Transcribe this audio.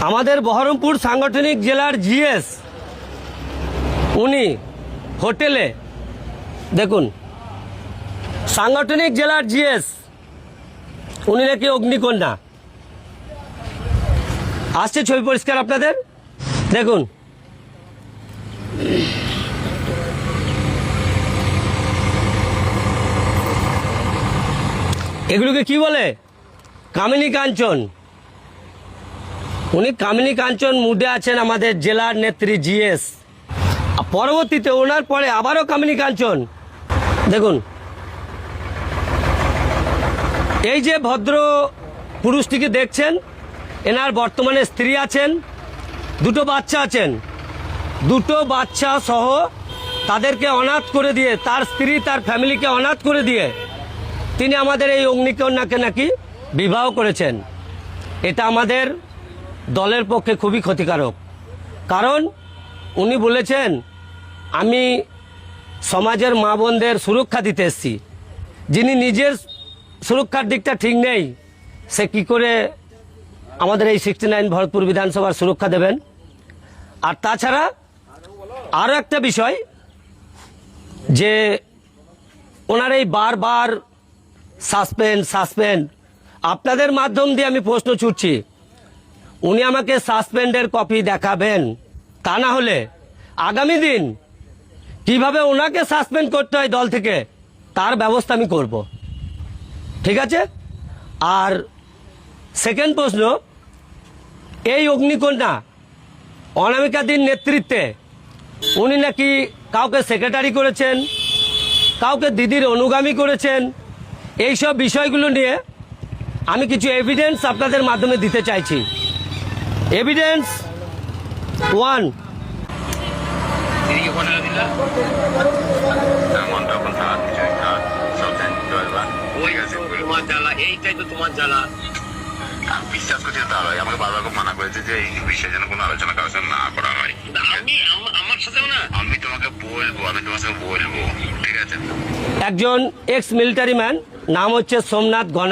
আমাদের বহরমপুর সাংগঠনিক জেলার জিএস উনি হোটেলে দেখুন, সাংগঠনিক জেলার জিএস উনি নাকি অগ্নিকন্যা। আসছে ছবি পরিষ্কার আপনাদের দেখুন। এগুলোকে কি বলে? কামিনী কাঞ্চন। উনি কামিনী কাঞ্চন মুডে আছেন আমাদের জেলার নেত্রী জিএস। পরবর্তীতে ওনার পরে আবারও কামিনী কাঞ্চন। দেখুন, এই যে ভদ্র পুরুষটিকে দেখছেন, এনার বর্তমানে স্ত্রী আছেন, দুটো বাচ্চা আছেন। দুটো বাচ্চা সহ তাদেরকে অনাথ করে দিয়ে, তার স্ত্রী তার ফ্যামিলিকে অনাথ করে দিয়ে তিনি আমাদের এই অগ্নিকন্যাকে নাকি বিবাহ করেছেন। এটা আমাদের দলের পক্ষে খুবই ক্ষতিকারক। কারণ উনি বলেছেন, আমি সমাজের মা বোনদের সুরক্ষা দিতে এসেছি। যিনি নিজের সুরক্ষার দিকটা ঠিক নেই, সে কি করে আমাদের এই 69 ভরতপুর বিধানসভার সুরক্ষা দেবেন? আর তাছাড়া আরও একটা বিষয়, যে ওনার এই বারবার সাসপেন্ড, আপনাদের মাধ্যম দিয়ে আমি প্রশ্ন ছুটছি, উনি আমাকে সাসপেন্ডের কপি দেখাবেন। তা না হলে আগামী দিন কিভাবে ওনাকে সাসপেন্ড করতে হয় দল থেকে, তার ব্যবস্থা আমি করব। ঠিক আছে? আর সেকেন্ড প্রশ্ন, এই অগ্নিকন্যা অনামিকাদির নেতৃত্বে উনি নাকি কাউকে সেক্রেটারি করেছেন, কাউকে দিদির অনুগামী করেছেন। এইসব বিষয়গুলো নিয়ে আমি কিছু এভিডেন্স আপনাদের মাধ্যমে দিতে চাইছি। এভিডেন্স 1, বিশ্বাস করছি তারা আমাকে বারবার মানা করেছে যে এই বিষয়ে যেন কোনো আলোচনা কারোর সাথে না করা হয়। আমি আমার সাথেও না, আমি তোমাকে বলবো, আমি তোমার সাথে বলবো, ঠিক আছে? একজন এক্স মিলিটারি ম্যান, নাম হচ্ছে সোমনাথ গনা।